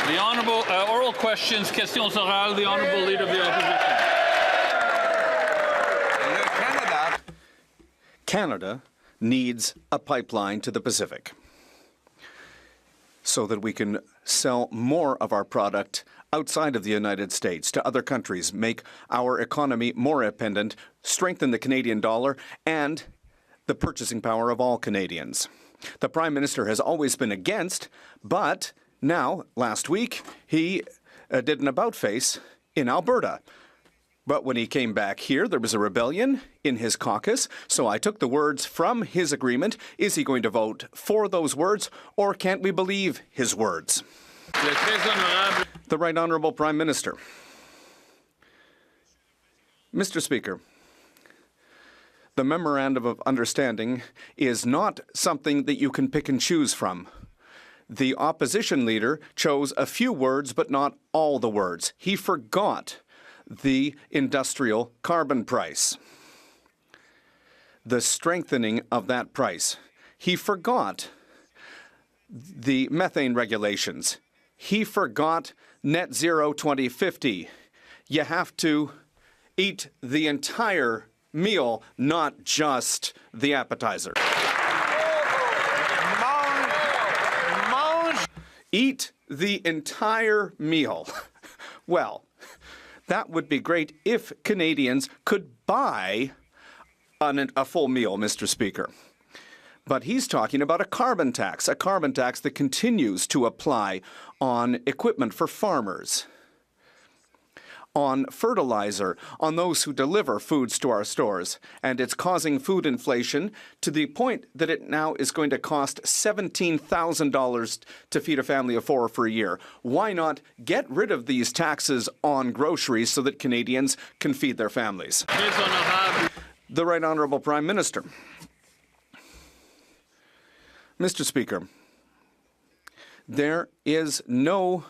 The Honourable oral questions, questions orales, the Honourable Leader of the Opposition. Canada needs a pipeline to the Pacific so that we can sell more of our product outside of the United States to other countries, make our economy more independent, strengthen the Canadian dollar, and the purchasing power of all Canadians. The Prime Minister has always been against, but now, last week, he did an about-face in Alberta. But when he came back here, there was a rebellion in his caucus, so I took the words from his agreement. Is he going to vote for those words, or can't we believe his words? The Right Honourable Prime Minister. Mr. Speaker, the Memorandum of Understanding is not something that you can pick and choose from. The opposition leader chose a few words, but not all the words. He forgot the industrial carbon price, the strengthening of that price. He forgot the methane regulations. He forgot net zero 2050. You have to eat the entire meal, not just the appetizer. Eat the entire meal. Well, that would be great if Canadians could buy a full meal, Mr. Speaker. But he's talking about a carbon tax that continues to apply on equipment for farmers, on fertilizer, on those who deliver foods to our stores. And it's causing food inflation to the point that it now is going to cost $17,000 to feed a family of four for a year. Why not get rid of these taxes on groceries so that Canadians can feed their families? The Right Honourable Prime Minister. Mr. Speaker, there is no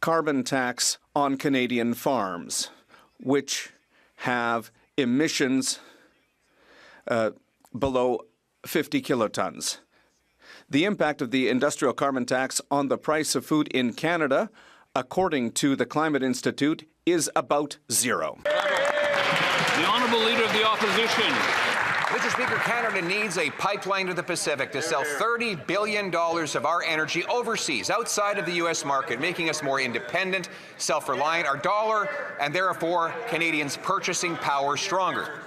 carbon tax on Canadian farms, which have emissions below 50 kilotons. The impact of the industrial carbon tax on the price of food in Canada, according to the Climate Institute, is about zero. The Honourable Leader of the Opposition. Mr. Speaker, Canada needs a pipeline to the Pacific to sell $30 billion of our energy overseas, outside of the U.S. market, making us more independent, self-reliant, our dollar, and therefore Canadians' purchasing power stronger.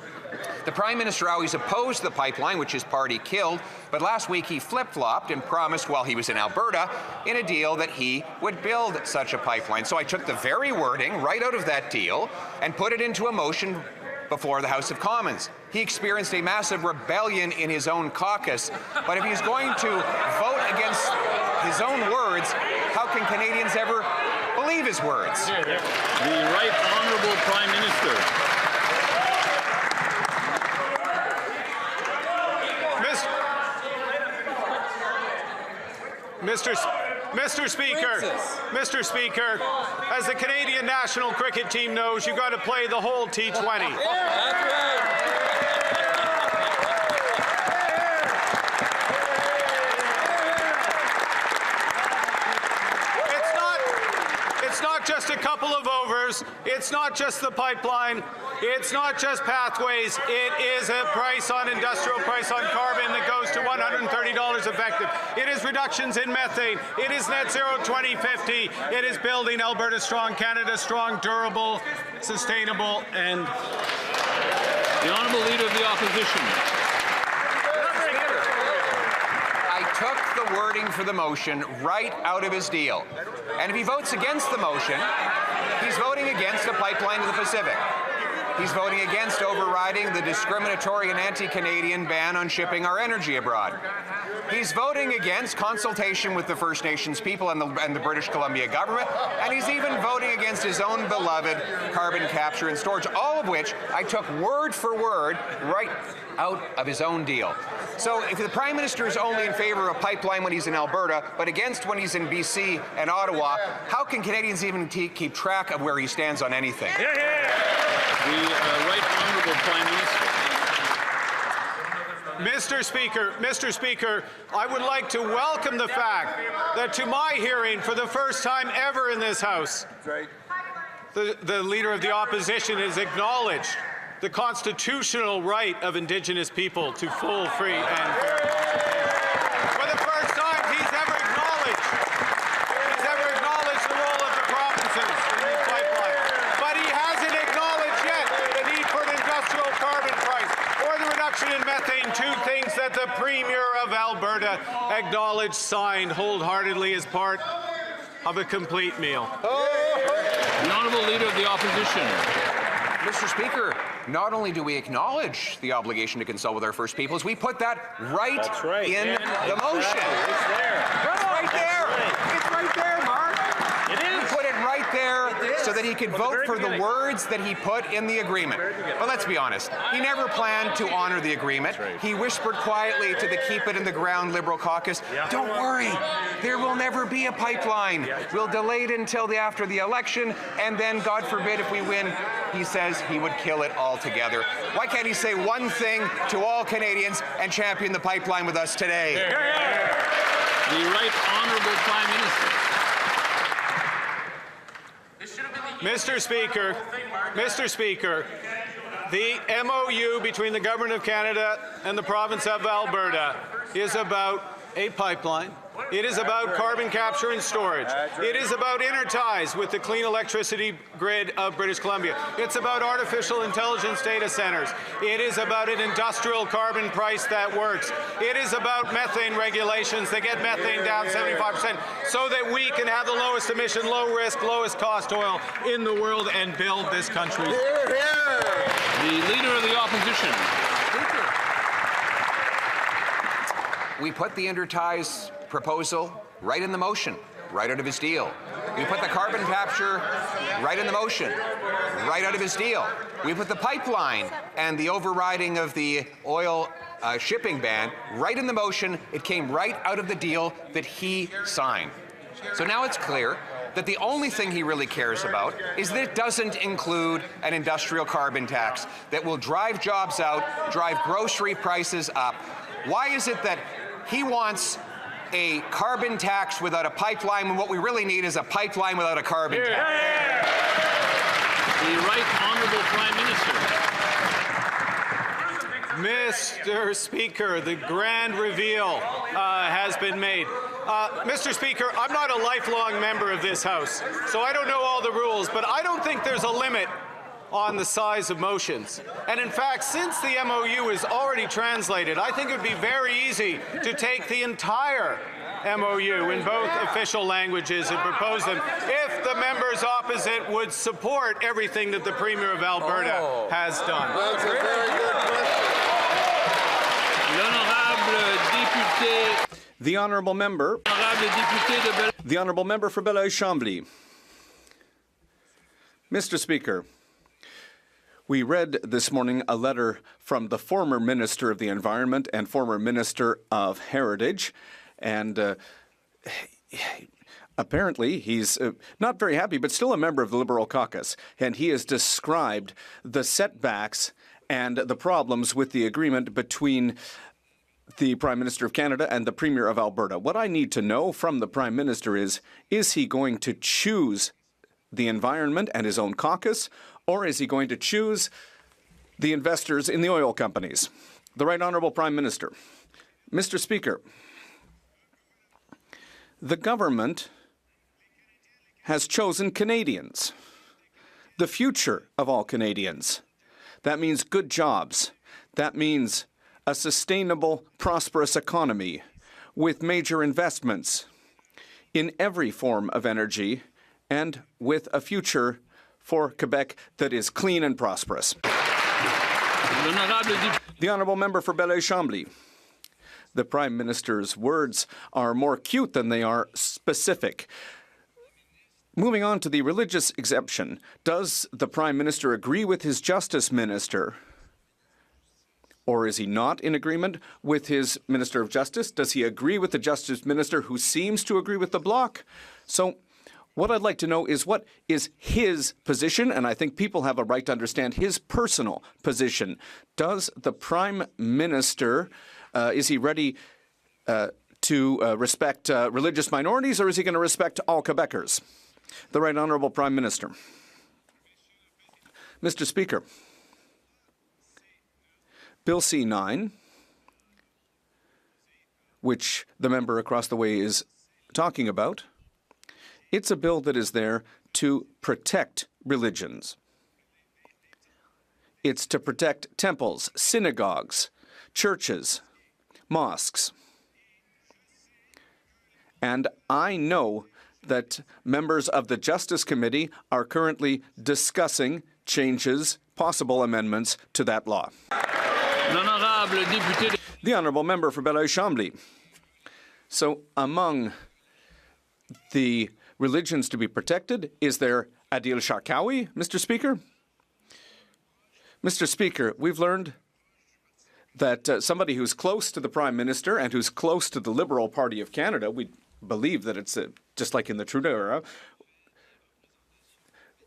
The Prime Minister always opposed the pipeline, which his party killed, but last week he flip-flopped and promised while he was in Alberta in a deal that he would build such a pipeline. So I took the very wording right out of that deal and put it into a motion before the House of Commons. He experienced a massive rebellion in his own caucus, but if he's going to vote against his own words, how can Canadians ever believe his words? The Right Honourable Prime Minister. Mr. Speaker, as the Canadian national cricket team knows, you've got to play the whole T20. It's not just a couple of overs. It's not just the pipeline. It's not just pathways. It is a price on industrial price on carbon that goes to $130 effective. It is reductions in methane. It is net zero 2050. It is building Alberta strong, Canada strong, durable, sustainable, and... The Honourable Leader of the Opposition. I took the wording for the motion right out of his deal. And if he votes against the motion, he's voting against a pipeline to the Pacific. He's voting against overriding the discriminatory and anti-Canadian ban on shipping our energy abroad. He's voting against consultation with the First Nations people and the British Columbia government, and he's even voting against his own beloved carbon capture and storage, all of which I took word for word right out of his own deal. So if the Prime Minister is only in favour of a pipeline when he's in Alberta, but against when he's in BC and Ottawa, how can Canadians even keep track of where he stands on anything? The Right Honourable Prime Minister. Mr. Speaker, I would like to welcome the fact that to my hearing, for the first time ever in this House, the Leader of the Opposition has acknowledged the constitutional right of Indigenous people to full, free and fair consultation. For the first time, he's ever acknowledged the role of the provinces in the pipeline. But he hasn't acknowledged yet the need for an industrial carbon price or the reduction in methane, two things that the Premier of Alberta acknowledged, signed wholeheartedly as part of a complete meal. The Honourable Leader of the Opposition. Mr. Speaker, not only do we acknowledge the obligation to consult with our First Peoples, we put that right in the motion. It's there. It's right there. It's right there, Mark. It is. We put it right there so that he could vote for the words that he put in the agreement. But let's be honest, he never planned to honor the agreement. He whispered quietly to the Keep It in the Ground Liberal caucus, don't worry, there will never be a pipeline. We'll delay it until after the election, and then, God forbid, if we win, he says he would kill it altogether. Why can't he say one thing to all Canadians and champion the pipeline with us today? The Right Honourable Prime Minister. Mr. Speaker, the MOU between the Government of Canada and the Province of Alberta is about a pipeline. It is about carbon capture and storage. It is about interties with the clean electricity grid of British Columbia. It's about artificial intelligence data centers. It is about an industrial carbon price that works. It is about methane regulations that get methane down 75% so that we can have the lowest emission, low risk, lowest cost oil in the world and build this country. The Leader of the Opposition. We put the interties proposal right in the motion, right out of his deal. We put the carbon capture right in the motion, right out of his deal. We put the pipeline and the overriding of the oil shipping ban right in the motion. It came right out of the deal that he signed. So now it's clear that the only thing he really cares about is that it doesn't include an industrial carbon tax that will drive jobs out, drive grocery prices up. Why is it that he wants a carbon tax without a pipeline when what we really need is a pipeline without a carbon tax? The Right Honourable Prime Minister. Mr. Speaker, the grand reveal has been made. Mr. Speaker, I'm not a lifelong member of this House, so I don't know all the rules, but I don't think there's a limit on the size of motions. And in fact, since the MOU is already translated, I think it would be very easy to take the entire MOU in both official languages and propose them if the members opposite would support everything that the Premier of Alberta has done. That's a very good question. L'Honourable Député. The Honourable Member. The Honourable Member for Belleuil-Chambly. Mr. Speaker, we read this morning a letter from the former Minister of the Environment and former Minister of Heritage, and apparently he's not very happy, but still a member of the Liberal caucus, and he has described the setbacks and the problems with the agreement between the Prime Minister of Canada and the Premier of Alberta. What I need to know from the Prime Minister is he going to choose the environment and his own caucus, or is he going to choose the investors in the oil companies? The Right Honourable Prime Minister. Mr. Speaker, the government has chosen Canadians, the future of all Canadians. That means good jobs. That means a sustainable, prosperous economy with major investments in every form of energy and with a future for Quebec that is clean and prosperous. The Honourable Member for Belleuil-Chambly. The Prime Minister's words are more cute than they are specific. Moving on to the religious exemption, does the Prime Minister agree with his Justice Minister? Or is he not in agreement with his Minister of Justice? Does he agree with the Justice Minister who seems to agree with the Bloc? So What I'd like to know is what is his position, and I think people have a right to understand his personal position. Does the Prime Minister, is he ready to respect religious minorities, or is he going to respect all Quebecers? The Right Honourable Prime Minister. Mr. Speaker, Bill C-9, which the member across the way is talking about, it's a bill that is there to protect religions. It's to protect temples, synagogues, churches, mosques. And I know that members of the Justice Committee are currently discussing changes, possible amendments to that law. The Honourable Member for Belleuil-Chambly. So among the religions to be protected, is there Adil Sharkawi, Mr. Speaker? Mr. Speaker, we've learned that somebody who's close to the Prime Minister and who's close to the Liberal Party of Canada, we believe that it's just like in the Trudeau era,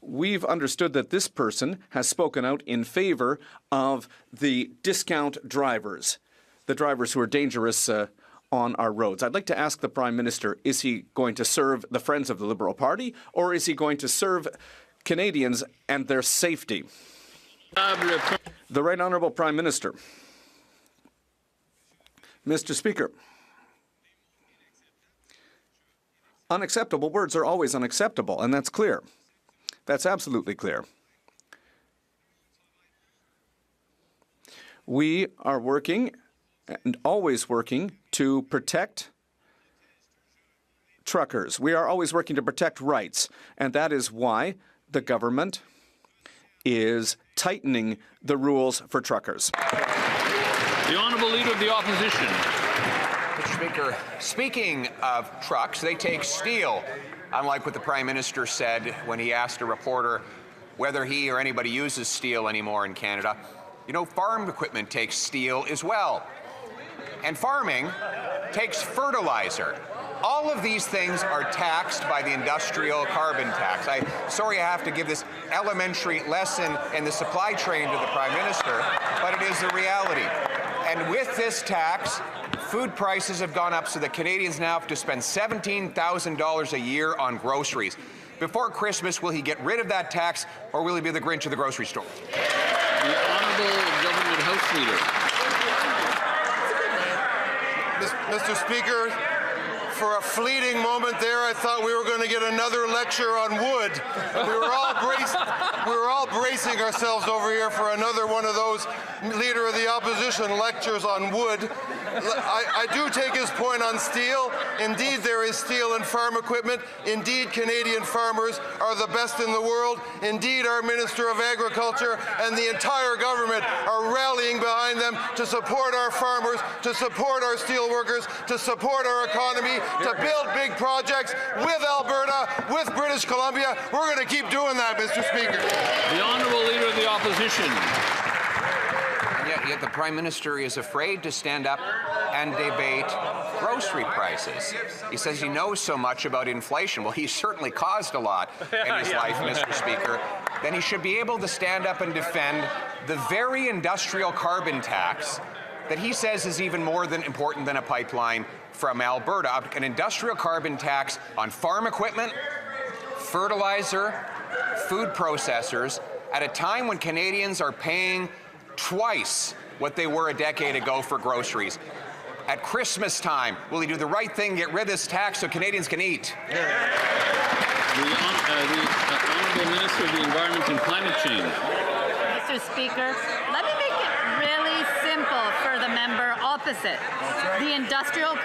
we've understood that this person has spoken out in favor of the discount drivers, the drivers who are dangerous on our roads. I'd like to ask the Prime Minister, is he going to serve the Friends of the Liberal Party, or is he going to serve Canadians and their safety? The Right Honourable Prime Minister. Mr. Speaker, unacceptable words are always unacceptable, and that's clear. That's absolutely clear. We are working and always working to protect truckers. We are always working to protect rights, and that is why the government is tightening the rules for truckers. The Honourable Leader of the Opposition. Mr. Speaker, speaking of trucks, they take steel, unlike what the Prime Minister said when he asked a reporter whether he or anybody uses steel anymore in Canada. You know, farm equipment takes steel as well. And farming takes fertilizer. All of these things are taxed by the industrial carbon tax. Sorry I have to give this elementary lesson in the supply chain to the Prime Minister, but it is the reality. And with this tax, food prices have gone up so that Canadians now have to spend $17,000 a year on groceries. Before Christmas, will he get rid of that tax, or will he be the Grinch of the grocery store? The Honourable Government House Leader. Mr. Speaker, for a fleeting moment there, I thought we were going to get another lecture on wood. We were all bracing ourselves over here for another one of those Leader of the Opposition lectures on wood. I do take his point on steel. Indeed, there is steel in farm equipment. Indeed, Canadian farmers are the best in the world. Indeed, our Minister of Agriculture and the entire government are rallying behind them to support our farmers, to support our steel workers, to support our economy, to build big projects with Alberta, with British Columbia. We're going to keep doing that, Mr. Speaker. The Honourable Leader of the Opposition. Yet the Prime Minister is afraid to stand up and debate grocery prices. He says he knows so much about inflation. Well, he's certainly caused a lot in his life, Mr. Speaker. Then he should be able to stand up and defend the very industrial carbon tax that he says is even more important than a pipeline from Alberta. An industrial carbon tax on farm equipment, fertilizer, food processors, at a time when Canadians are paying twice what they were a decade ago for groceries. At Christmas time, will he do the right thing, get rid of this tax so Canadians can eat? The Honourable Minister of the Environment and Climate Change. Mr. Speaker, let me make it really simple for the member opposite. The industrial...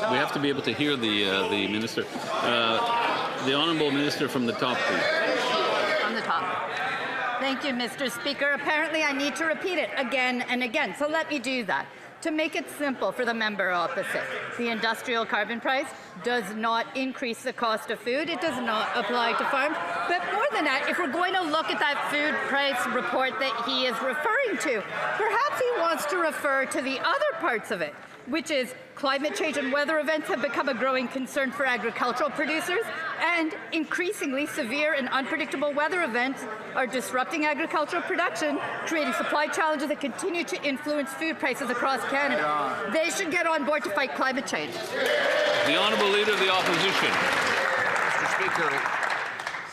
We have to be able to hear the Minister. The Honourable Minister from the top, please. From the top. Thank you, Mr. Speaker. Apparently, I need to repeat it again and again, so let me do that. To make it simple for the member opposite, the industrial carbon price does not increase the cost of food. It does not apply to farms. But more than that, if we're going to look at that food price report that he is referring referring to. Perhaps he wants to refer to the other parts of it, which is climate change and weather events have become a growing concern for agricultural producers, and increasingly severe and unpredictable weather events are disrupting agricultural production, creating supply challenges that continue to influence food prices across Canada. They should get on board to fight climate change. The Honourable Leader of the Opposition. Mr. Speaker,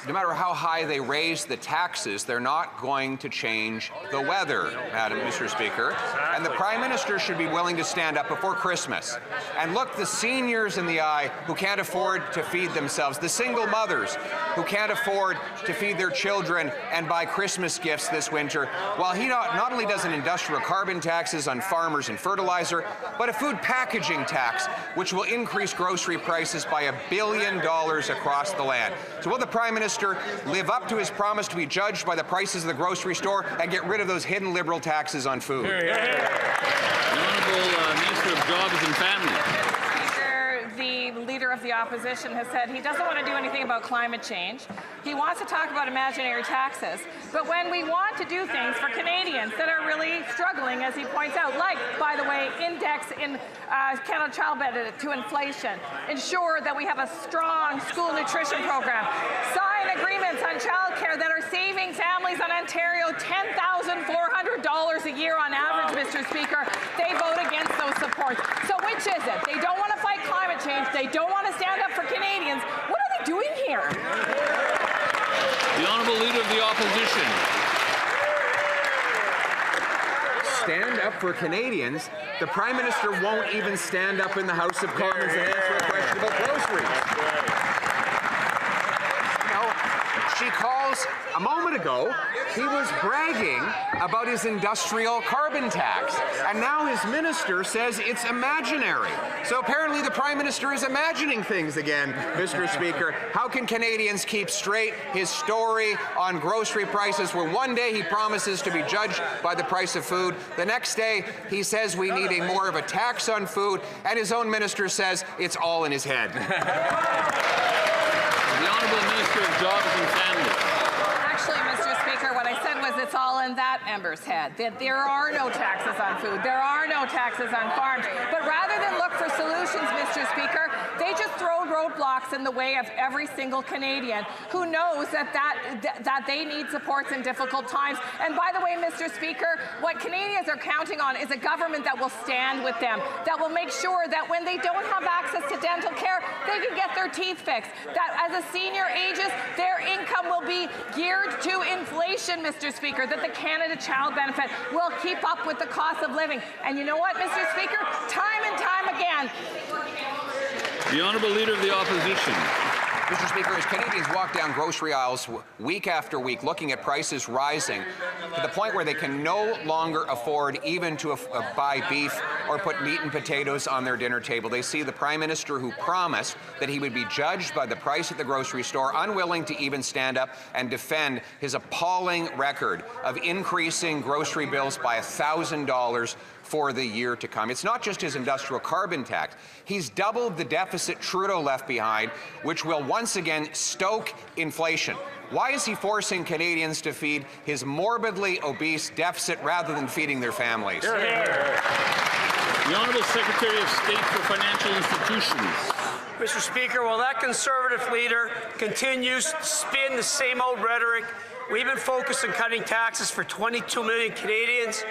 no matter how high they raise the taxes, they're not going to change the weather, Mr. Speaker. And the Prime Minister should be willing to stand up before Christmas and look the seniors in the eye who can't afford to feed themselves, the single mothers who can't afford to feed their children and buy Christmas gifts this winter, while he not only does an industrial carbon taxes on farmers and fertilizer, but a food packaging tax, which will increase grocery prices by $1 billion across the land. So will the Prime Minister live up to his promise to be judged by the prices of the grocery store and get rid of those hidden Liberal taxes on food? The Honourable Minister of Jobs and Family. The Leader of the Opposition has said he doesn't want to do anything about climate change. He wants to talk about imaginary taxes. But when we want to do things for Canadians that are really struggling, as he points out, like, by the way, index in Canada child benefit to inflation, ensure that we have a strong school nutrition program, sign agreements on childcare that are saving families in Ontario $10,400 a year on average, Mr. Speaker, they vote against those supports. So which is it? They don't want to fight climate change. They don't want to stand up for Canadians. What are they doing here? The Honourable Leader of the Opposition. Stand up for Canadians. The Prime Minister won't even stand up in the House of Commons and answer a question about groceries. She calls, a moment ago, he was bragging about his industrial carbon tax, and now his minister says it's imaginary. So apparently the Prime Minister is imagining things again, Mr. Speaker. How can Canadians keep straight his story on grocery prices when one day he promises to be judged by the price of food, the next day he says we need more of a tax on food, and his own minister says it's all in his head? The Honourable Minister of Jobs and Family. Actually, Mr. Speaker, what I said was it's all in that member's head, that there are no taxes on food, there are no taxes on farms. But rather than look for solutions, Mr. Speaker, they just throw roadblocks in the way of every single Canadian who knows that they need supports in difficult times. And by the way, Mr. Speaker, what Canadians are counting on is a government that will stand with them, that will make sure that when they don't have access to dental care, they can get their teeth fixed, that as a senior ages, their income will be geared to inflation, Mr. Speaker, that the Canada Child Benefit will keep up with the cost of living. And you know what, Mr. Speaker? Time and time again. The Honourable Leader of the Opposition. Mr. Speaker, as Canadians walk down grocery aisles week after week looking at prices rising to the point where they can no longer afford even to buy beef or put meat and potatoes on their dinner table, they see the Prime Minister who promised that he would be judged by the price at the grocery store, unwilling to even stand up and defend his appalling record of increasing grocery bills by $1,000 for the year to come. It's not just his industrial carbon tax. He's doubled the deficit Trudeau left behind, which will once again stoke inflation. Why is he forcing Canadians to feed his morbidly obese deficit rather than feeding their families? The Honourable Secretary of State for Financial Institutions. Mr. Speaker, while that Conservative leader continues to spin the same old rhetoric, we've been focused on cutting taxes for 22 million Canadians.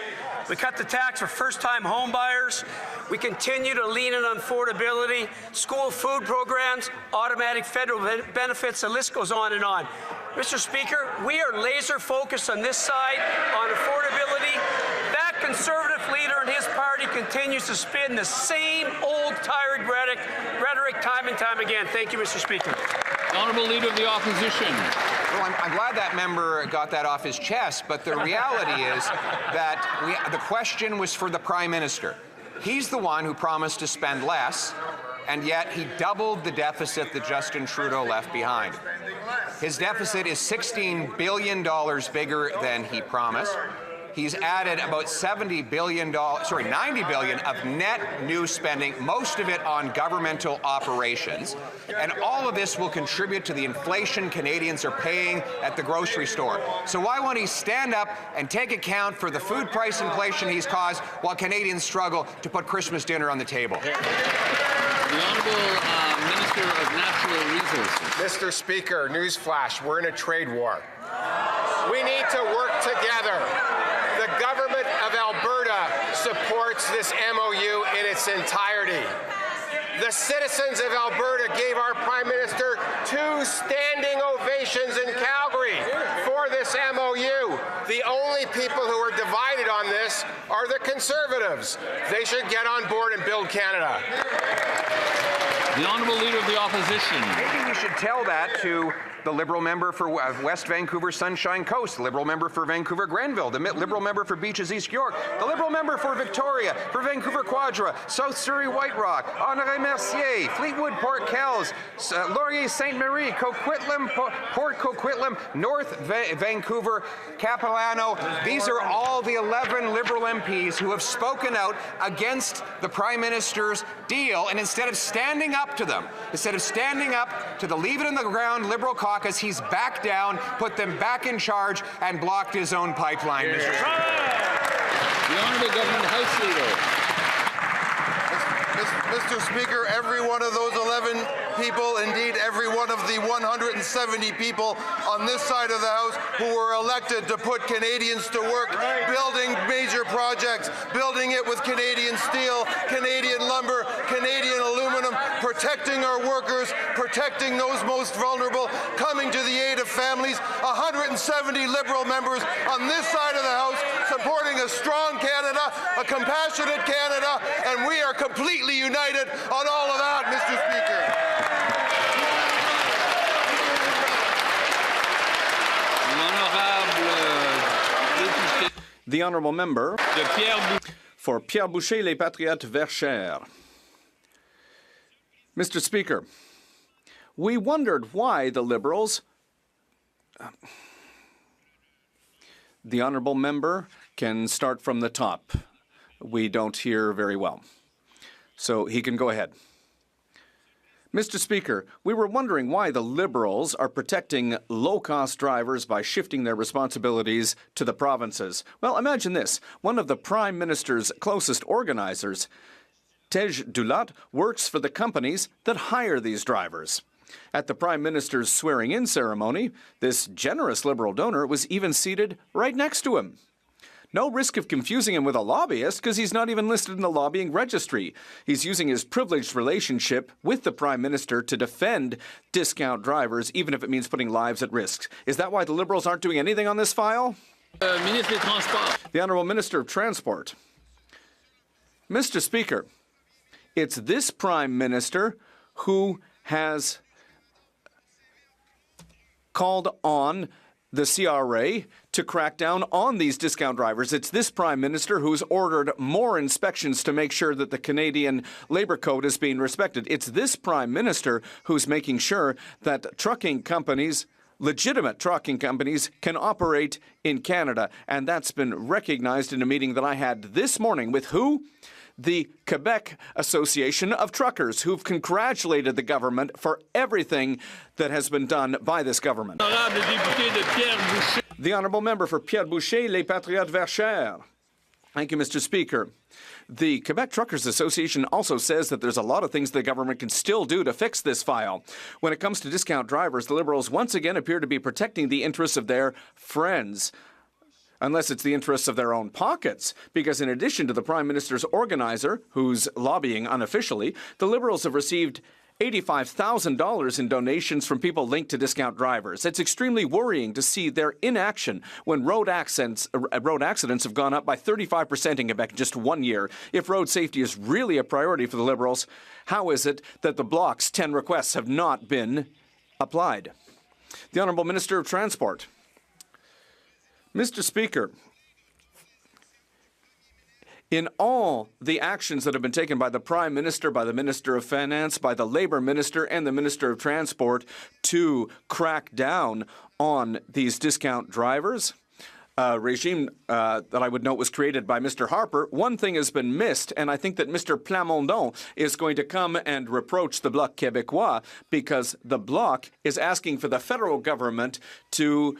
We cut the tax for first-time home buyers. We continue to lean in on affordability, school food programs, automatic federal benefits, the list goes on and on. Mr. Speaker, we are laser focused on this side on affordability. That Conservative leader and his party continues to spin the same old tired rhetoric time and time again. Thank you, Mr. Speaker. Honourable Leader of the Opposition. Well, I'm glad that member got that off his chest, but the reality is that the question was for the Prime Minister. He's the one who promised to spend less, and yet he doubled the deficit that Justin Trudeau left behind. His deficit is $16 billion bigger than he promised. he's added about $90 billion of net new spending, most of it on governmental operations. And all of this will contribute to the inflation Canadians are paying at the grocery store. So why won't he stand up and take account for the food price inflation he's caused while Canadians struggle to put Christmas dinner on the table? The Honourable Minister of Natural Resources. Mr. Speaker, newsflash, we're in a trade war. We need to work together. The government of Alberta supports this MOU in its entirety. The citizens of Alberta gave our Prime Minister 2 standing ovations in Calgary for this MOU. The only people who are divided on this are the Conservatives. They should get on board and build Canada. The Honourable Leader of the Opposition. Maybe we should tell that to the Liberal member for West Vancouver Sunshine Coast, the Liberal member for Vancouver Grenville, the Liberal member for Beaches East York, the Liberal member for Victoria, for Vancouver Quadra, South Surrey White Rock, Honoré Mercier, Fleetwood Port Kells, Laurier Ste. Marie, Coquitlam, Port Coquitlam, North Vancouver, Capilano. These are all the 11 Liberal MPs who have spoken out against the Prime Minister's deal, and instead of standing up to them, instead of standing up to the Leave It in the Ground Liberal caucus, he's backed down, put them back in charge, and blocked his own pipeline, Mr. Speaker. The Honourable Government House Leader. Mr. Speaker, every one of those 11 people, indeed every one of the 170 people on this side of the House who were elected to put Canadians to work, building major projects, building it with Canadian steel, Canadian lumber, Canadian aluminum, protecting our workers, protecting those most vulnerable, coming to the aid of families. 170 Liberal members on this side of the House supporting a strong Canada, a compassionate Canada, and we are completely united on all of that, Mr. Speaker. The Honourable Member for Pierre Boucher, Les Patriotes Verchères. Mr. Speaker, we wondered why the Liberals... The Honourable Member can start from the top. We don't hear very well. So he can go ahead. Mr. Speaker, we were wondering why the Liberals are protecting low-cost drivers by shifting their responsibilities to the provinces. Well, imagine this. One of the Prime Minister's closest organizers, Tej Dulat, works for the companies that hire these drivers. At the Prime Minister's swearing-in ceremony, this generous Liberal donor was even seated right next to him. No risk of confusing him with a lobbyist because he's not even listed in the lobbying registry. He's using his privileged relationship with the Prime Minister to defend discount drivers, even if it means putting lives at risk. Is that why the Liberals aren't doing anything on this file? Ministre des Transports. The Honourable Minister of Transport. Mr. Speaker, it's this Prime Minister who has called on the CRA to crack down on these discount drivers. It's this Prime Minister who's ordered more inspections to make sure that the Canadian Labour Code is being respected. It's this Prime Minister who's making sure that trucking companies, legitimate trucking companies, can operate in Canada. And that's been recognized in a meeting that I had this morning with who? The Quebec Association of Truckers, who've congratulated the government for everything that has been done by this government. The Honourable Member for Pierre Boucher, Les Patriotes Verchères. Thank you, Mr. Speaker. The Quebec Truckers Association also says that there's a lot of things the government can still do to fix this file. When it comes to discount drivers, the Liberals once again appear to be protecting the interests of their friends. Unless it's the interests of their own pockets. Because in addition to the Prime Minister's organizer, who's lobbying unofficially, the Liberals have received $85,000 in donations from people linked to discount drivers. It's extremely worrying to see their inaction when road accidents have gone up by 35% in Quebec in just 1 year. If road safety is really a priority for the Liberals, how is it that the Bloc's 10 requests have not been applied? The Honourable Minister of Transport. Mr. Speaker, in all the actions that have been taken by the Prime Minister, by the Minister of Finance, by the Labour Minister and the Minister of Transport to crack down on these discount drivers, regime that I would note was created by Mr. Harper, one thing has been missed, and I think that Mr. Plamondon is going to come and reproach the Bloc Québécois because the Bloc is asking for the federal government to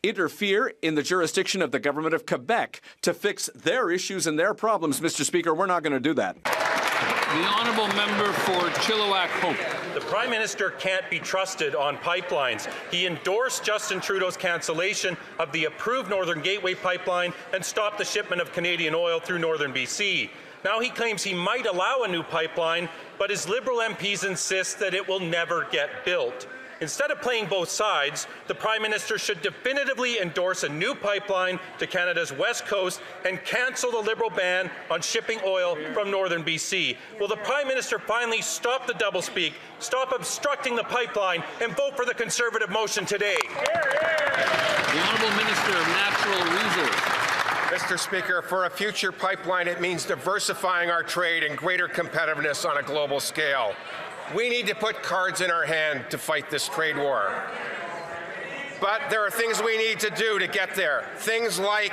interfere in the jurisdiction of the government of Quebec to fix their issues and their problems. Mr. Speaker, we're not going to do that. The honourable member for Chilliwack Hope. The Prime Minister can't be trusted on pipelines. He endorsed Justin Trudeau's cancellation of the approved Northern Gateway pipeline and stopped the shipment of Canadian oil through northern BC. Now he claims he might allow a new pipeline, but his Liberal MPs insist that it will never get built. Instead of playing both sides, the Prime Minister should definitively endorse a new pipeline to Canada's west coast and cancel the Liberal ban on shipping oil from northern BC. Will the Prime Minister finally stop the doublespeak, stop obstructing the pipeline, and vote for the Conservative motion today? The Honourable Minister of Natural Resources. Mr. Speaker, for a future pipeline, it means diversifying our trade and greater competitiveness on a global scale. We need to put cards in our hand to fight this trade war. But there are things we need to do to get there. Things like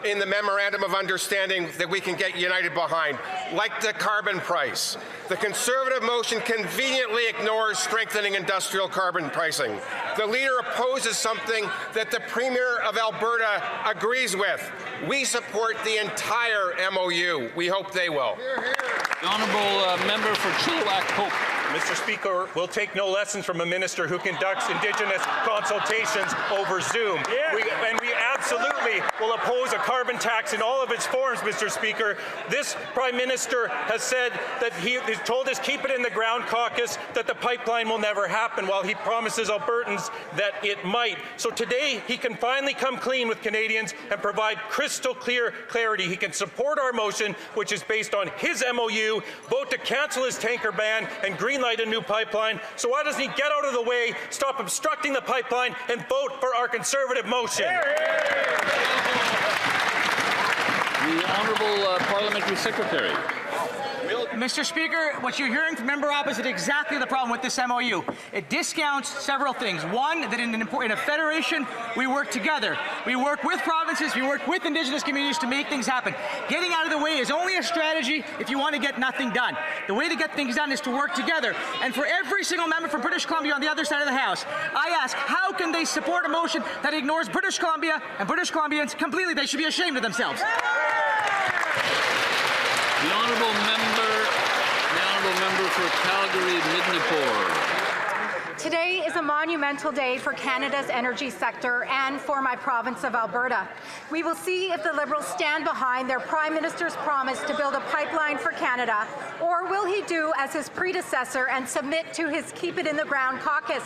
in the Memorandum of Understanding that we can get united behind, like the carbon price. The Conservative motion conveniently ignores strengthening industrial carbon pricing. The leader opposes something that the Premier of Alberta agrees with. We support the entire MOU. We hope they will. The honourable member for Chilliwack Hope. Mr. Speaker, we'll take no lessons from a minister who conducts Indigenous consultations over Zoom. And we absolutely will oppose a carbon tax in all of its forms, Mr. Speaker. This Prime Minister has said that he told his Keep It in the Ground caucus that the pipeline will never happen, while he promises Albertans that it might. So today, he can finally come clean with Canadians and provide crystal clear clarity. He can support our motion, which is based on his MOU, vote to cancel his tanker ban, and greenlight a new pipeline. So why doesn't he get out of the way, stop obstructing the pipeline, and vote for our Conservative motion? The Honourable Parliamentary Secretary. Mr. Speaker, what you're hearing from member opposite is exactly the problem with this MOU. It discounts several things. One, that in a federation, we work together. We work with provinces, we work with Indigenous communities to make things happen. Getting out of the way is only a strategy if you want to get nothing done. The way to get things done is to work together. And for every single member from British Columbia on the other side of the House, I ask, how can they support a motion that ignores British Columbia and British Columbians completely? They should be ashamed of themselves. The honourable member for Calgary-Midnapore. Today is a monumental day for Canada's energy sector and for my province of Alberta. We will see if the Liberals stand behind their Prime Minister's promise to build a pipeline for Canada, or will he do as his predecessor and submit to his Keep It in the Ground caucus.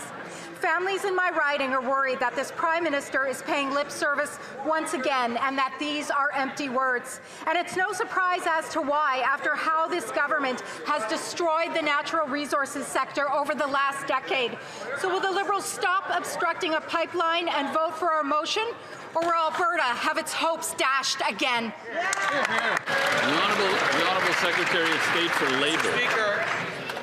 Families in my riding are worried that this Prime Minister is paying lip service once again and that these are empty words. And it's no surprise as to why, after how this government has destroyed the natural resources sector over the last decade. So will the Liberals stop obstructing a pipeline and vote for our motion? Or will Alberta have its hopes dashed again? The Honourable Secretary of State for Labour. Speaker,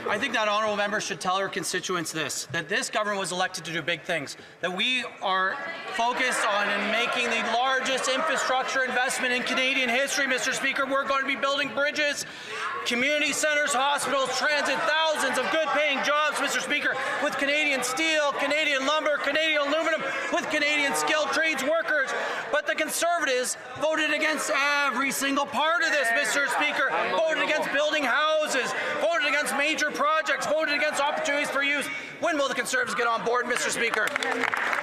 I think that honourable member should tell her constituents this, that this government was elected to do big things, that we are focused on making the largest infrastructure investment in Canadian history, Mr. Speaker. We're going to be building bridges, community centres, hospitals, transit, thousands of good-paying jobs, Mr. Speaker, with Canadian steel, Canadian lumber, Canadian aluminum, with Canadian skilled trades workers. But the Conservatives voted against every single part of this, Mr. Speaker. Voted against building houses, voted against major projects, voted against opportunities for youth. When will the Conservatives get on board, Mr. Speaker?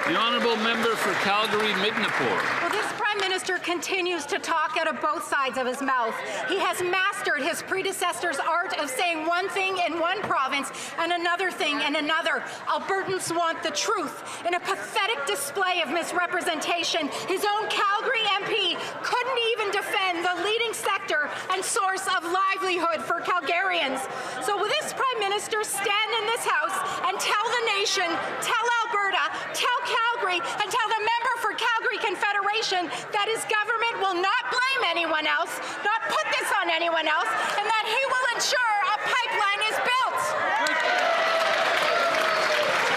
The honourable member for Calgary-Midnapore. Well, this Prime Minister continues to talk out of both sides of his mouth. He has mastered his predecessor's art of saying one thing in one province and another thing in another. Albertans want the truth. In a pathetic display of misrepresentation, his own Calgary MP couldn't even defend the leading sector and source of livelihood for Calgarians. So will this Prime Minister stand in this House and tell the nation, tell Alberta, tell Calgary, and tell the member for Calgary Confederation that his government will not blame anyone else, not put this on anyone else, and that he will ensure a pipeline is built?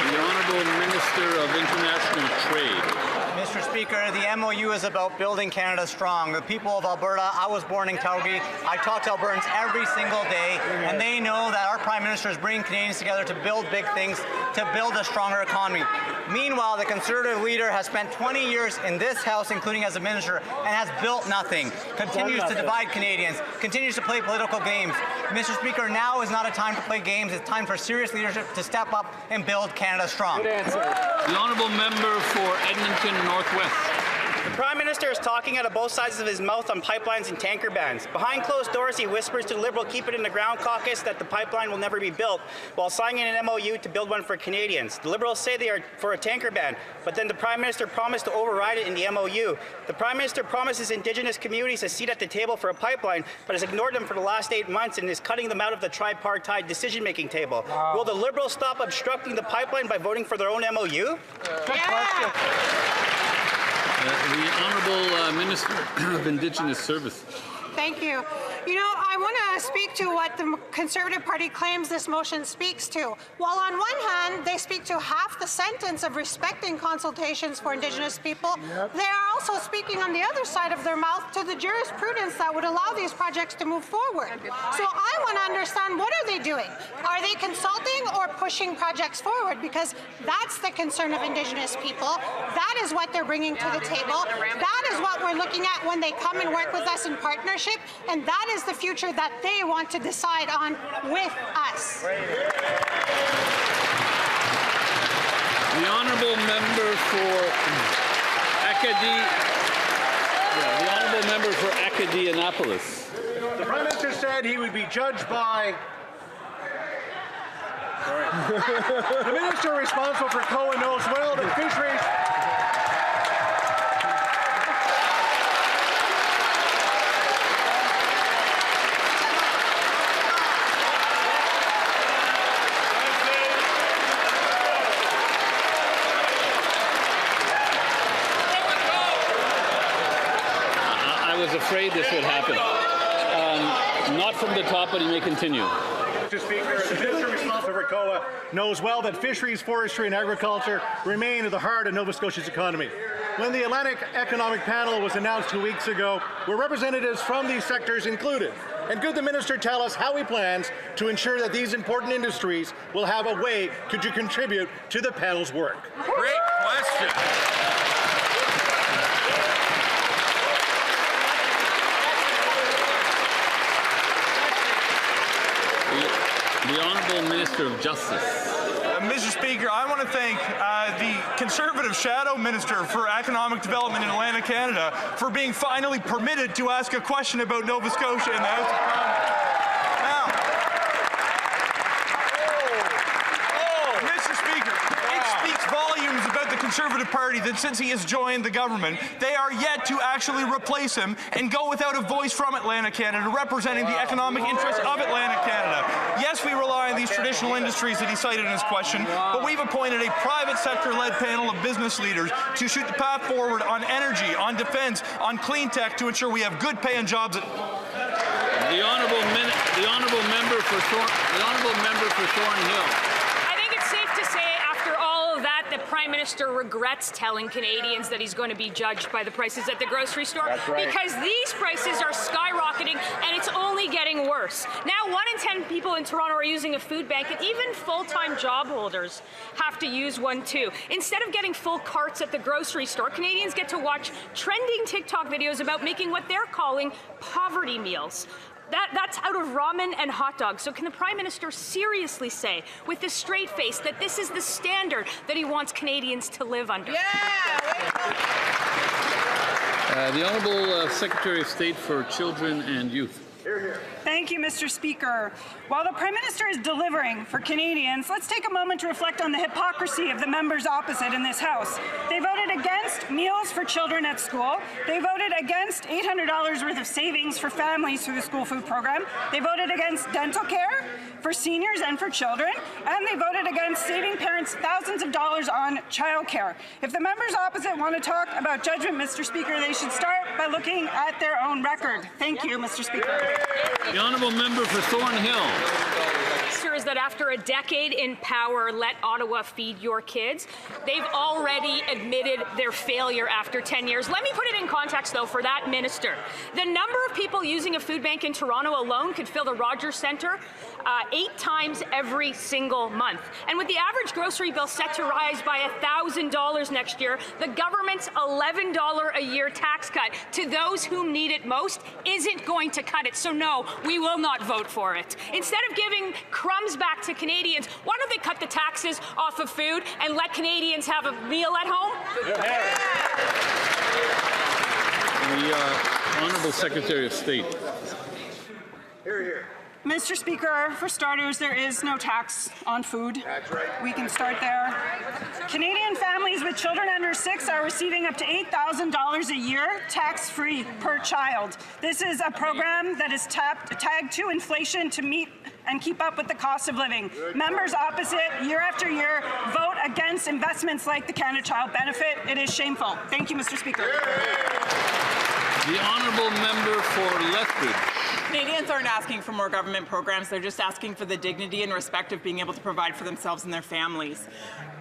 The Honourable Minister of International Trade. Mr. Speaker, the MOU is about building Canada strong. The people of Alberta, I was born in Calgary. I talk to Albertans every single day, and they know that our Prime Minister is bringing Canadians together to build big things, to build a stronger economy. Meanwhile, the Conservative leader has spent 20 years in this House, including as a minister, and has built nothing, continues to divide Canadians, continues to play political games. Mr. Speaker, now is not a time to play games. It's time for serious leadership to step up and build Canada strong. The honourable member for Edmonton Northwest. The Prime Minister is talking out of both sides of his mouth on pipelines and tanker bans. Behind closed doors, he whispers to the Liberal Keep It in the Ground caucus that the pipeline will never be built, while signing an MOU to build one for Canadians. The Liberals say they are for a tanker ban, but then the Prime Minister promised to override it in the MOU. The Prime Minister promises Indigenous communities a seat at the table for a pipeline, but has ignored them for the last 8 months and is cutting them out of the tripartite decision-making table. Wow. Will the Liberals stop obstructing the pipeline by voting for their own MOU? Good question. The Honourable Minister of Indigenous Services. Thank you. You know, I want to speak to what the Conservative Party claims this motion speaks to. While on one hand, they speak to half the sentence of respecting consultations for Indigenous people, they are also speaking on the other side of their mouth to the jurisprudence that would allow these projects to move forward. So I want to understand, what are they doing? Are they consulting or pushing projects forward? Because that's the concern of Indigenous people. That is what they're bringing to the table. That is what we're looking at when they come and work with us in partnership. And that is the future that they want to decide on with us. The honourable member for the honourable member for Acadianapolis. The Prime Minister said he would be judged by. The minister responsible for COA knows well that fisheries. Afraid this would happen. Not from the top, but you may continue. Mr. Speaker, the minister responsible for COA knows well that fisheries, forestry and agriculture remain at the heart of Nova Scotia's economy. When the Atlantic Economic Panel was announced 2 weeks ago, were representatives from these sectors included? And could the minister tell us how he plans to ensure that these important industries will have a way to contribute to the panel's work? Great question. The Honourable Minister of Justice. Mr. Speaker, I want to thank the Conservative Shadow Minister for Economic Development in Atlantic Canada for being finally permitted to ask a question about Nova Scotia in the House of Commons. Mr. Speaker, it speaks volumes about the Conservative Party that since he has joined the government, they are yet to actually replace him and go without a voice from Atlantic Canada representing the economic interests of Atlantic Canada. Yes, we rely on these traditional industries that he cited in his question, but we've appointed a private sector-led panel of business leaders to shoot the path forward on energy, on defense, on clean tech to ensure we have good pay and jobs. The honourable member for Thornhill. I think it's safe to say, after all of that, the Prime Minister regrets telling Canadians that he's going to be judged by the prices at the grocery store. That's right. Because these prices are skyrocketing and it's only getting worse. Now 1 in 10 people in Toronto are using a food bank, and even full-time job holders have to use one too. Instead of getting full carts at the grocery store, Canadians get to watch trending TikTok videos about making what they're calling poverty meals. That's out of ramen and hot dogs. So can the Prime Minister seriously say, with a straight face, that this is the standard that he wants Canadians to live under? The Honourable Secretary of State for Children and Youth. Thank you, Mr. Speaker. While the Prime Minister is delivering for Canadians, let's take a moment to reflect on the hypocrisy of the members opposite in this House. They voted against meals for children at school. They voted against $800 worth of savings for families through the school food program. They voted against dental care for seniors and for children. And they voted against saving parents thousands of dollars on childcare. If the members opposite want to talk about judgment, Mr. Speaker, they should start by looking at their own record. Thank you, Mr. Speaker. The honourable member for Thornhill. As that after a decade in power, Let Ottawa Feed Your Kids, they've already admitted their failure after 10 years. Let me put it in context, though, for that minister. The number of people using a food bank in Toronto alone could fill the Rogers Centre 8 times every single month. And with the average grocery bill set to rise by $1,000 next year, the government's $11 a year tax cut to those who need it most isn't going to cut it. So no, we will not vote for it. Instead of giving crumbs back to Canadians, why don't they cut the taxes off of food and let Canadians have a meal at home? The Honourable Secretary of State. Mr. Speaker, for starters, there is no tax on food. That's right. We can start there. Canadian families with children under 6 are receiving up to $8,000 a year tax-free per child. This is a program that is tagged to inflation to meet and keep up with the cost of living. Members opposite, year after year, vote against investments like the Canada Child Benefit. It is shameful. Thank you, Mr. Speaker. The Honourable Member for Lethbridge. Canadians aren't asking for more government programs. They're just asking for the dignity and respect of being able to provide for themselves and their families.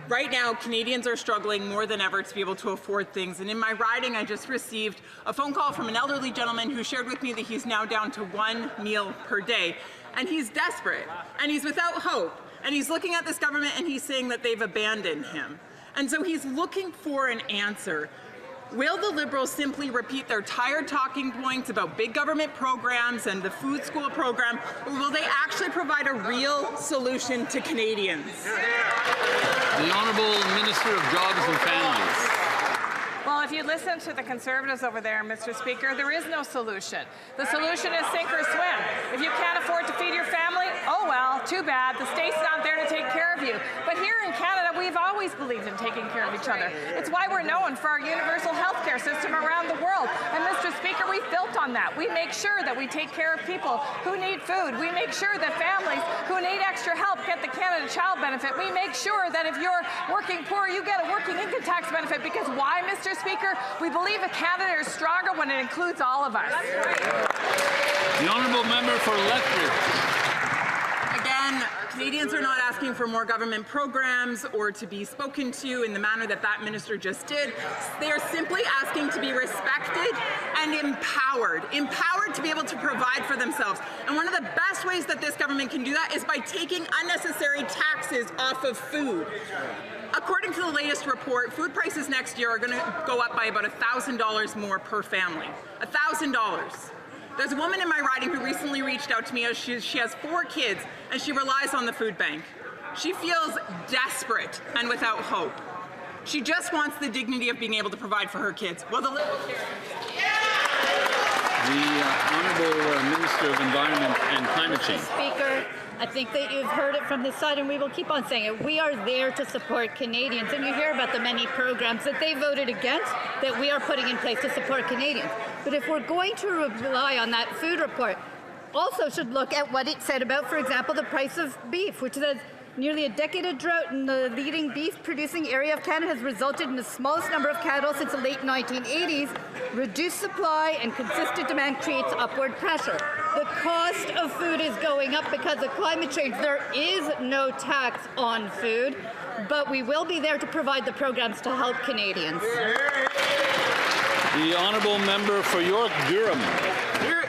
Right now, Canadians are struggling more than ever to be able to afford things. And in my riding, I just received a phone call from an elderly gentleman who shared with me that he's now down to 1 meal per day. And he's desperate, and he's without hope. And he's looking at this government and he's saying that they've abandoned him. And so he's looking for an answer. Will the Liberals simply repeat their tired talking points about big government programs and the food school program, or will they actually provide a real solution to Canadians? The Honourable Minister of Jobs and Families. Well, if you listen to the Conservatives over there, Mr. Speaker, there is no solution. The solution is sink or swim. If you can't afford to feed your family, oh well, too bad. The state's not there to take care of you. But here in Canada, we've always believed in taking care of each other. It's why we're known for our universal health care system around the world. And Mr. Speaker, we've built on that. We make sure that we take care of people who need food. We make sure that families who need extra help get the Canada Child Benefit. We make sure that if you're working poor, you get a working income tax benefit. Because why, Mr. Speaker? We believe that Canada is stronger when it includes all of us. The Honourable Member for Lethbridge. Again, Canadians are not asking for more government programs or to be spoken to in the manner that that minister just did. They are simply asking to be respected and empowered to be able to provide for themselves. And one of the best ways that this government can do that is by taking unnecessary taxes off of food. According to the latest report, food prices next year are going to go up by about $1,000 more per family. $1,000. There's a woman in my riding who recently reached out to me as she has 4 kids and she relies on the food bank. She feels desperate and without hope. She just wants the dignity of being able to provide for her kids. Well, the Liberals here. The Honourable Minister of Environment and Climate Change. Speaker, I think that you've heard it from this side, and we will keep on saying it. We are there to support Canadians, and you hear about the many programs that they voted against that we are putting in place to support Canadians. But if we're going to rely on that food report, also should look at what it said about, for example, the price of beef, which says nearly a decade of drought in the leading beef-producing area of Canada has resulted in the smallest number of cattle since the late 1980s. Reduced supply and consistent demand creates upward pressure. The cost of food is going up because of climate change. There is no tax on food, but we will be there to provide the programs to help Canadians. The Honourable Member for York Durham.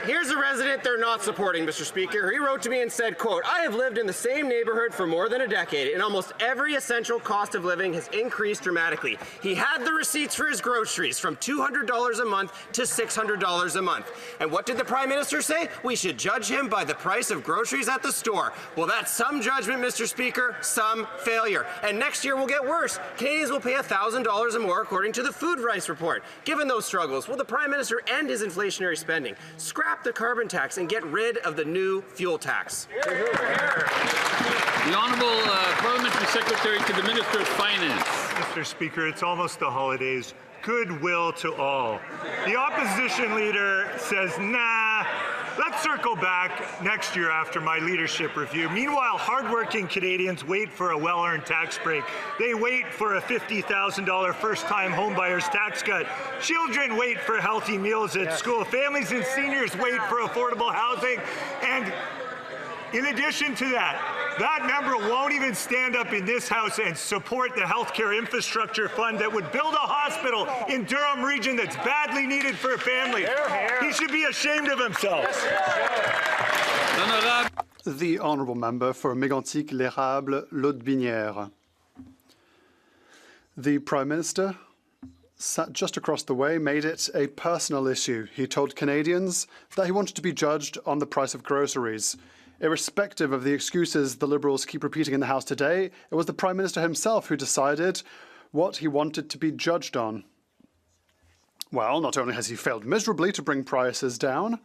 Here's a resident they're not supporting, Mr. Speaker. He wrote to me and said, quote, "I have lived in the same neighborhood for more than a decade, and almost every essential cost of living has increased dramatically. He had the receipts for his groceries from $200 a month to $600 a month. And what did the Prime Minister say? We should judge him by the price of groceries at the store. Well, that's some judgment, Mr. Speaker, some failure. And next year will get worse. Canadians will pay $1,000 or more, according to the Food Rights Report. Given those struggles, will the Prime Minister end his inflationary spending, scrap the carbon tax, and get rid of the new fuel tax?" The Honourable Parliamentary Secretary to the Minister of Finance. Mr. Speaker, it's almost the holidays. Goodwill to all. The opposition leader says, nah, let's circle back next year after my leadership review. Meanwhile, hardworking Canadians wait for a well-earned tax break. They wait for a $50,000 first-time homebuyer's tax cut. Children wait for healthy meals at school. Families and seniors wait for affordable housing. And In addition to that, that member won't even stand up in this House and support the healthcare infrastructure fund that would build a hospital in Durham region that's badly needed for families. He should be ashamed of himself. The honourable member for Mégantic-l'Érable, Lotbinière. The Prime Minister sat just across the way, made it a personal issue. He told Canadians that he wanted to be judged on the price of groceries. Irrespective of the excuses the Liberals keep repeating in the House today, it was the Prime Minister himself who decided what he wanted to be judged on. Well, not only has he failed miserably to bring prices down,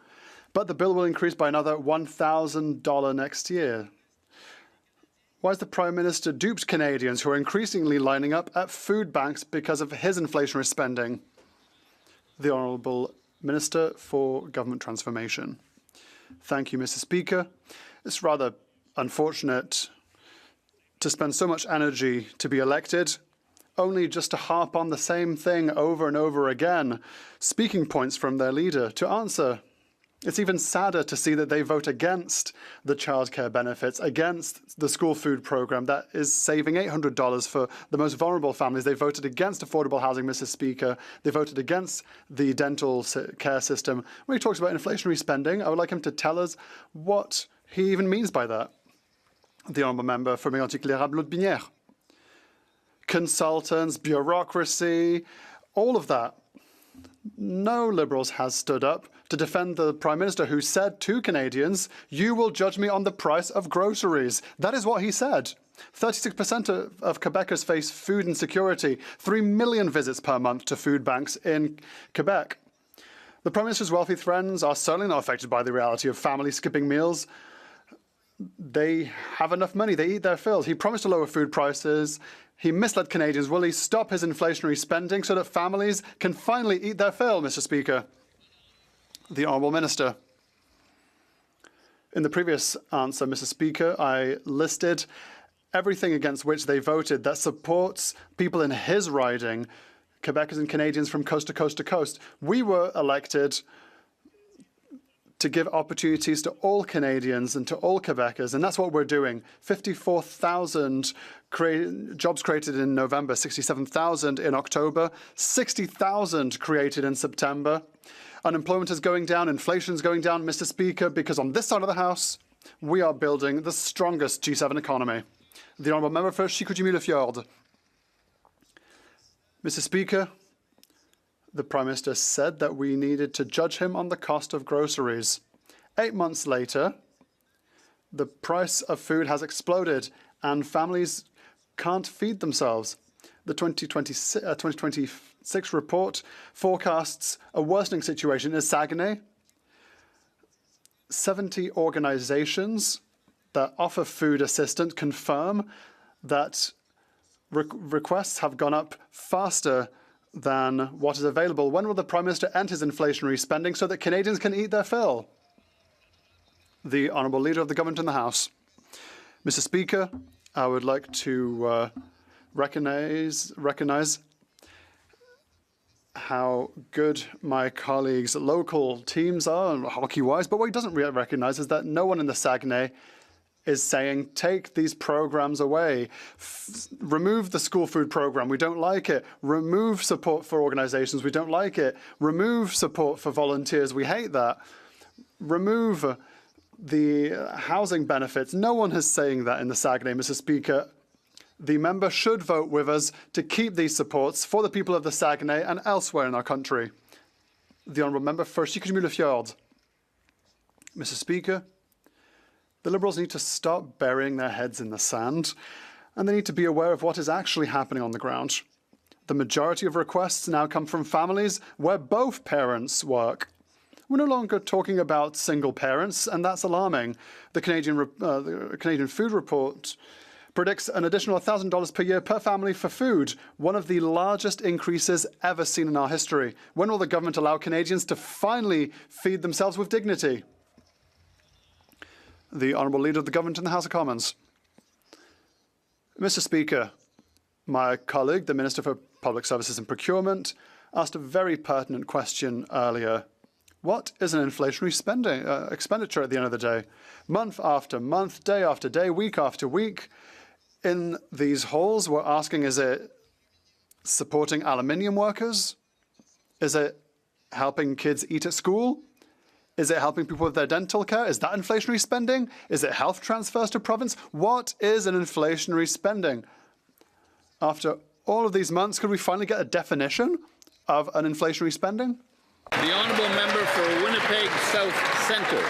but the bill will increase by another $1,000 next year. Why has the Prime Minister duped Canadians who are increasingly lining up at food banks because of his inflationary spending? The Honourable Minister for Government Transformation. Thank you, Mr. Speaker. It's rather unfortunate to spend so much energy to be elected, only just to harp on the same thing over and over again, speaking points from their leader to answer. It's even sadder to see that they vote against the childcare benefits, against the school food program that is saving $800 for the most vulnerable families. They voted against affordable housing, Mr. Speaker. They voted against the dental care system. When he talks about inflationary spending, I would like him to tell us what he even means by that. The honourable member for Mégantic-l'Érable, Lotbinière. Consultants, bureaucracy, all of that. No Liberals has stood up to defend the Prime Minister who said to Canadians, "You will judge me on the price of groceries." That is what he said. 36% of Quebecers face food insecurity, 3 million visits per month to food banks in Quebec. The Prime Minister's wealthy friends are certainly not affected by the reality of families skipping meals. They have enough money, they eat their fills. He promised to lower food prices. He misled Canadians. Will he stop his inflationary spending so that families can finally eat their fill, Mr. Speaker? The Honourable Minister. In the previous answer, Mr. Speaker, I listed everything against which they voted that supports people in his riding, Quebecers and Canadians from coast to coast to coast. We were elected to give opportunities to all Canadians and to all Quebecers, and that's what we're doing. 54,000 jobs created in November, 67,000 in October, 60,000 created in September. Unemployment is going down, inflation is going down, Mr. Speaker, because on this side of the House, we are building the strongest G7 economy. The Honourable Member for Chicoutimi-Le-Fjord. Mr. Speaker, the Prime Minister said that we needed to judge him on the cost of groceries. 8 months later, the price of food has exploded and families can't feed themselves. The 2026 report forecasts a worsening situation in Saguenay. 70 organizations that offer food assistance confirm that requests have gone up faster than what is available. When will the Prime Minister end his inflationary spending so that Canadians can eat their fill? The Honourable Leader of the Government in the House. Mr. Speaker, I would like to recognize how good my colleagues' local teams are, hockey-wise, but what he doesn't recognize is that no one in the Saguenay is saying, take these programs away. Remove the school food program. We don't like it. Remove support for organizations. We don't like it. Remove support for volunteers. We hate that. Remove the housing benefits. No one is saying that in the Saguenay, Mr. Speaker. The member should vote with us to keep these supports for the people of the Saguenay and elsewhere in our country. The Honourable Member for Chicoutimi-Le-Fjord. Mr. Speaker, the Liberals need to stop burying their heads in the sand, and they need to be aware of what is actually happening on the ground. The majority of requests now come from families where both parents work. We're no longer talking about single parents, and that's alarming. The Canadian Food Report predicts an additional $1,000 per year per family for food, one of the largest increases ever seen in our history. When will the government allow Canadians to finally feed themselves with dignity? The Honourable Leader of the Government in the House of Commons. Mr. Speaker, my colleague, the Minister for Public Services and Procurement, asked a very pertinent question earlier. What is an inflationary expenditure at the end of the day? Month after month, day after day, week after week, in these halls, we're asking, is it supporting aluminium workers? Is it helping kids eat at school? Is it helping people with their dental care? Is that inflationary spending? Is it health transfers to province? What is an inflationary spending? After all of these months, could we finally get a definition of an inflationary spending? The honourable member for Winnipeg South Centre.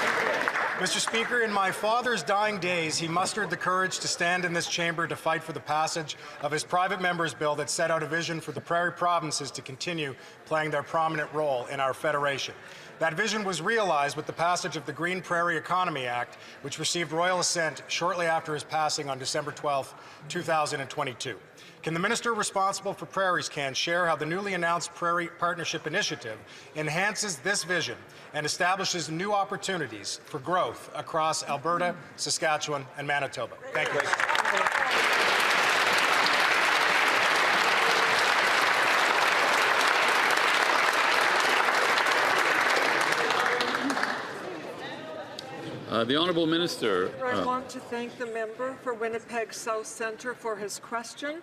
Mr. Speaker, in my father's dying days, he mustered the courage to stand in this chamber to fight for the passage of his private member's bill that set out a vision for the prairie provinces to continue playing their prominent role in our federation. That vision was realized with the passage of the Green Prairie Economy Act, which received royal assent shortly after his passing on December 12, 2022. Can the minister responsible for prairies share how the newly announced Prairie Partnership Initiative enhances this vision and establishes new opportunities for growth across Alberta, Saskatchewan, and Manitoba? Thank you. The Honourable Minister. I want to thank the member for Winnipeg South Centre for his question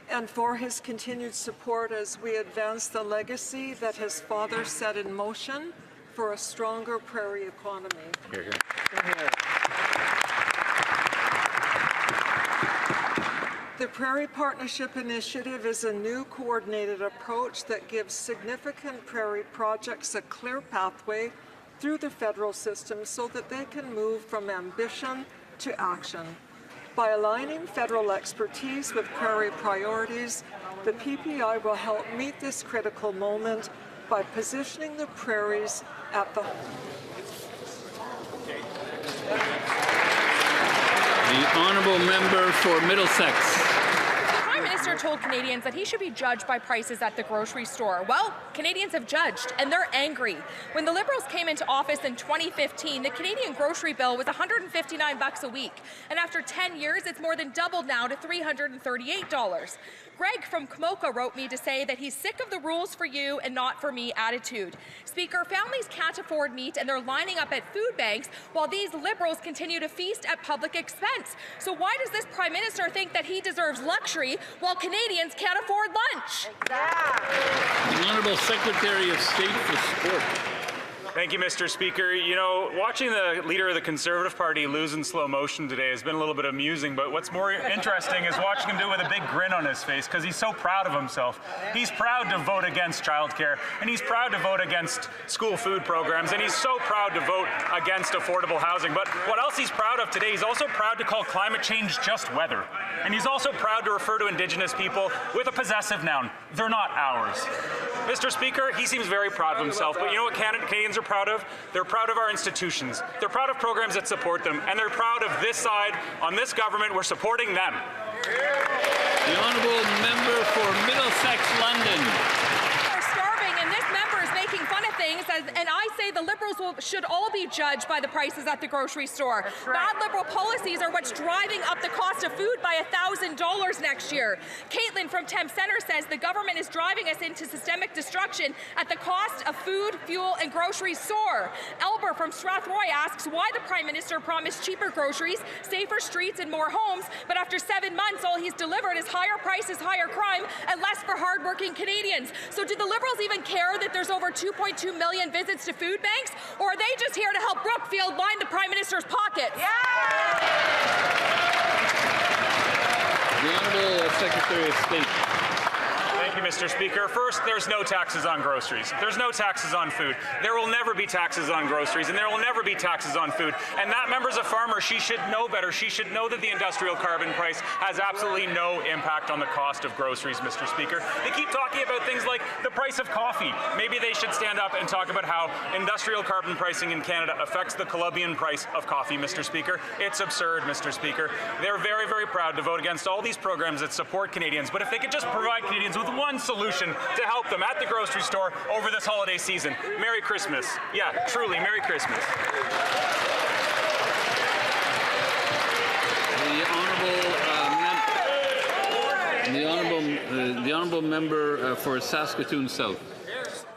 and for his continued support as we advance the legacy that his father set in motion for a stronger prairie economy. Here, here. The Prairie Partnership Initiative is a new coordinated approach that gives significant prairie projects a clear pathway through the federal system so that they can move from ambition to action. By aligning federal expertise with prairie priorities, the PPI will help meet this critical moment by positioning the prairies at the... The Honourable Member for Middlesex. The Prime Minister told Canadians that he should be judged by prices at the grocery store. Well, Canadians have judged, and they're angry. When the Liberals came into office in 2015, the Canadian grocery bill was $159 a week. And after 10 years, it's more than doubled now to $338. Greg from Komoka wrote me to say that he's sick of the rules for you and not for me attitude. Speaker, families can't afford meat and they're lining up at food banks while these Liberals continue to feast at public expense. So why does this Prime Minister think that he deserves luxury while Canadians can't afford lunch? The Honourable Secretary of State for Sport. Thank you, Mr. Speaker. You know, watching the leader of the Conservative Party lose in slow motion today has been a little bit amusing, but what's more interesting is watching him do it with a big grin on his face because he's so proud of himself. He's proud to vote against childcare, and he's proud to vote against school food programs, and he's so proud to vote against affordable housing. But what else he's proud of today, he's also proud to call climate change just weather. And he's also proud to refer to Indigenous people with a possessive noun. They're not ours. Mr. Speaker, he seems very proud of himself, but you know what Canadians are proud of? They're proud of our institutions. They're proud of programs that support them, and they're proud of this side, on this government. We're supporting them. The Honourable Member for Middlesex London. Are starving, and this member is making fun of things, and I say the Liberals should all be judged by the prices at the grocery store. Bad Liberal policies are what's driving up the cost of food by $1,000 next year. Caitlin from Thames Centre says the government is driving us into systemic destruction at the cost of food, fuel, and groceries soar. Elber from Strathroy asks why the Prime Minister promised cheaper groceries, safer streets, and more homes, but after 7 months, all he's delivered is higher prices, higher crime, and less for hardworking Canadians. So do the Liberals even care that there's over 2.2 million visits to food banks, or are they just here to help Brookfield line the Prime Minister's pockets? The Honourable Secretary of State. Thank you, Mr. Speaker. First, there's no taxes on groceries. There's no taxes on food. There will never be taxes on groceries, and there will never be taxes on food. And that member's a farmer. She should know better. She should know that the industrial carbon price has absolutely no impact on the cost of groceries, Mr. Speaker. They keep talking about things like the price of coffee. Maybe they should stand up and talk about how industrial carbon pricing in Canada affects the Colombian price of coffee, Mr. Speaker. It's absurd, Mr. Speaker. They're very, very proud to vote against all these programs that support Canadians, but if they could just provide Canadians with one solution to help them at the grocery store over this holiday season. Merry Christmas. Yeah, truly, Merry Christmas. The honourable member for Saskatoon South.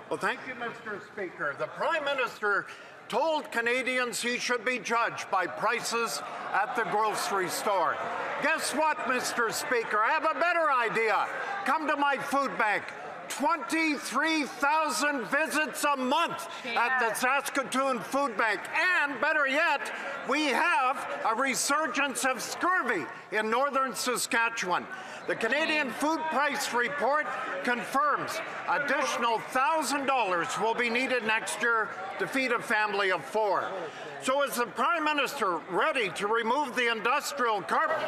Well, thank you, Mr. Speaker. The Prime Minister told Canadians he should be judged by prices at the grocery store. Guess what, Mr. Speaker? I have a better idea. Come to my food bank. 23,000 visits a month at the Saskatoon Food Bank. And better yet, we have a resurgence of scurvy in northern Saskatchewan. The Canadian Food Price Report confirms additional $1,000 will be needed next year to feed a family of 4. So is the Prime Minister ready to remove the industrial carbon?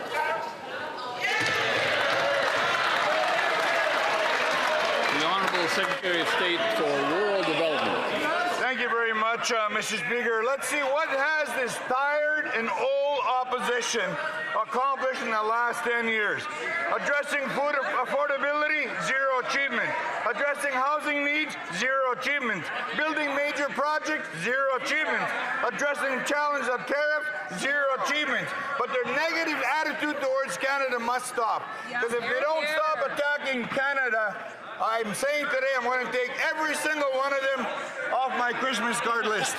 The Honourable Secretary of State for Rural Development. Thank you very much, Mr. Speaker. Let's see, what has this tired and old opposition accomplished in the last 10 years? Addressing food affordability, zero achievement. Addressing housing needs, zero achievement. Building major projects, zero achievement. Addressing the challenge of tariff, zero achievement. But their negative attitude towards Canada must stop. Because if they don't stop attacking Canada, I'm saying today I'm going to take every single one of them off my Christmas card list.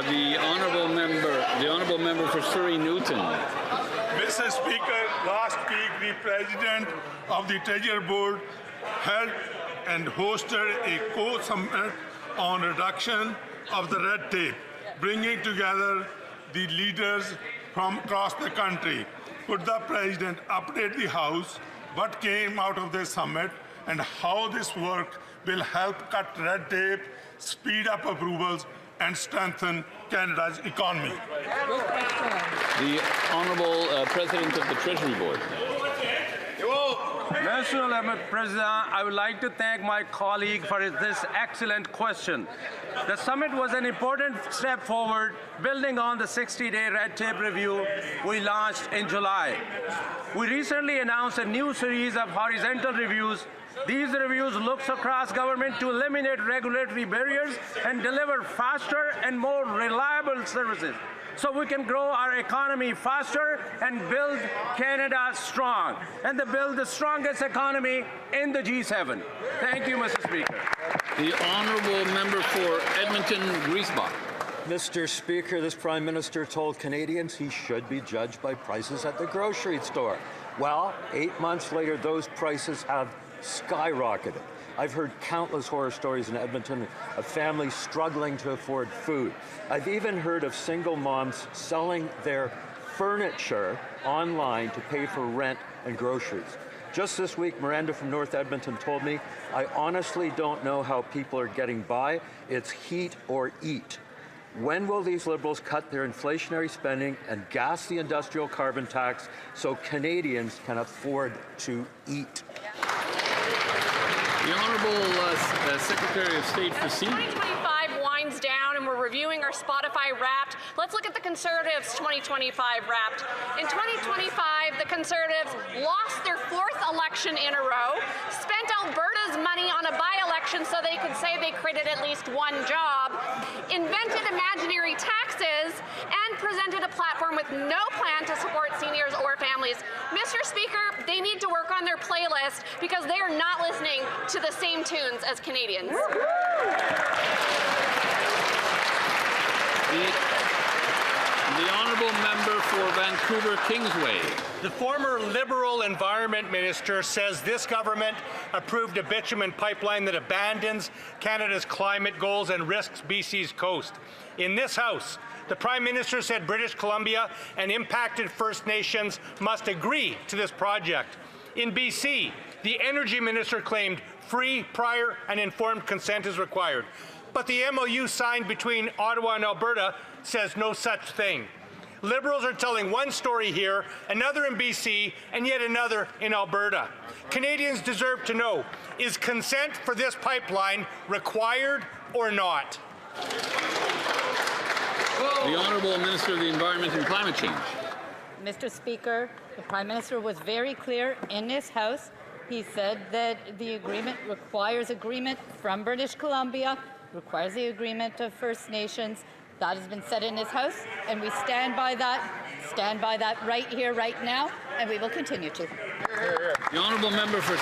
The honourable member for Surrey Newton. Mr. Speaker, last week the President of the Treasury Board held and hosted a co-summit on reduction of the red tape, bringing together the leaders from across the country. Could the President update the House what came out of this summit and how this work will help cut red tape, speed up approvals, and strengthen Canada's economy? The Honourable President of the Treasury Board. Mr. President, I would like to thank my colleague for this excellent question. The summit was an important step forward, building on the 60-day red tape review we launched in July. We recently announced a new series of horizontal reviews. These reviews look across government to eliminate regulatory barriers and deliver faster and more reliable services, so we can grow our economy faster and build Canada strong, and to build the strongest economy in the G7. Thank you, Mr. Speaker. The honourable member for Edmonton Griesbach. Mr. Speaker, this Prime Minister told Canadians he should be judged by prices at the grocery store. Well, 8 months later, those prices have skyrocketed. I've heard countless horror stories in Edmonton of families struggling to afford food. I've even heard of single moms selling their furniture online to pay for rent and groceries. Just this week, Miranda from North Edmonton told me, I honestly don't know how people are getting by. It's heat or eat. When will these Liberals cut their inflationary spending and gas the industrial carbon tax so Canadians can afford to eat? The Honourable Secretary of State for Seniors. 2025 winds down and we're reviewing our Spotify Wrapped. Let's look at the Conservatives' 2025 Wrapped. In 2025, the Conservatives lost their 4th election in a row, spent Alberta's money on a by-election so they could say they created at least one job, invented imaginary taxes, and presented a platform with no plan to support seniors or families. Mr. Speaker, they need to work on their playlist because they are not listening to the same tunes as Canadians. The honourable member for Vancouver Kingsway. The former Liberal Environment Minister says this government approved a bitumen pipeline that abandons Canada's climate goals and risks BC's coast. In this House, the Prime Minister said British Columbia and impacted First Nations must agree to this project. In BC, the Energy Minister claimed free, prior, and informed consent is required. But the MOU signed between Ottawa and Alberta says no such thing. Liberals are telling one story here, another in BC, and yet another in Alberta. Canadians deserve to know, is consent for this pipeline required or not? The Honourable Minister of the Environment and Climate Change. Mr. Speaker, the Prime Minister was very clear in this House. He said that the agreement requires agreement from British Columbia, requires the agreement of First Nations, That has been said in this House, and we stand by that right here, right now, and we will continue to. The honourable member for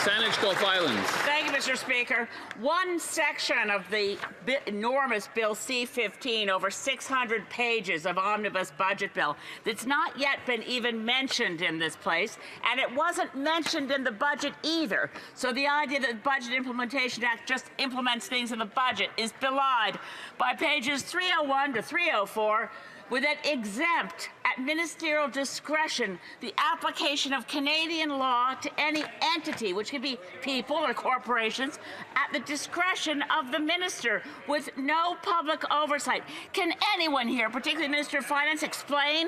Saanich Gulf Islands. Thank you, Mr. Speaker. One section of the enormous Bill C-15, over 600 pages of omnibus budget bill, that's not yet been even mentioned in this place, and it wasn't mentioned in the budget either. So the idea that the Budget Implementation Act just implements things in the budget is belied by pages 301 to 304, with it exempt at ministerial discretion the application of Canadian law to any entity, which could be people or corporations, at the discretion of the minister with no public oversight. Can anyone here, particularly the Minister of Finance, explain?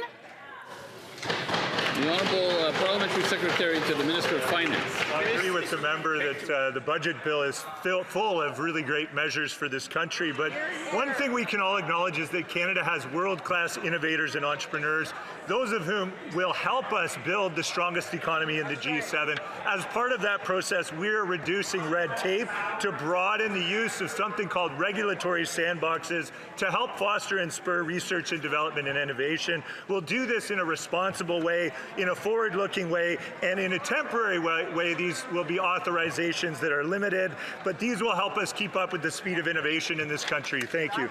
The Honourable Parliamentary Secretary to the Minister of Finance. I agree with the member that the budget bill is full of really great measures for this country, but one thing we can all acknowledge is that Canada has world-class innovators and entrepreneurs, those of whom will help us build the strongest economy in the G7. As part of that process, we're reducing red tape to broaden the use of something called regulatory sandboxes to help foster and spur research and development and innovation. We'll do this in a responsible way, in a forward-looking way, and in a temporary way. These will be authorizations that are limited, but these will help us keep up with the speed of innovation in this country. Thank you.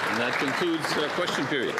And that concludes question period.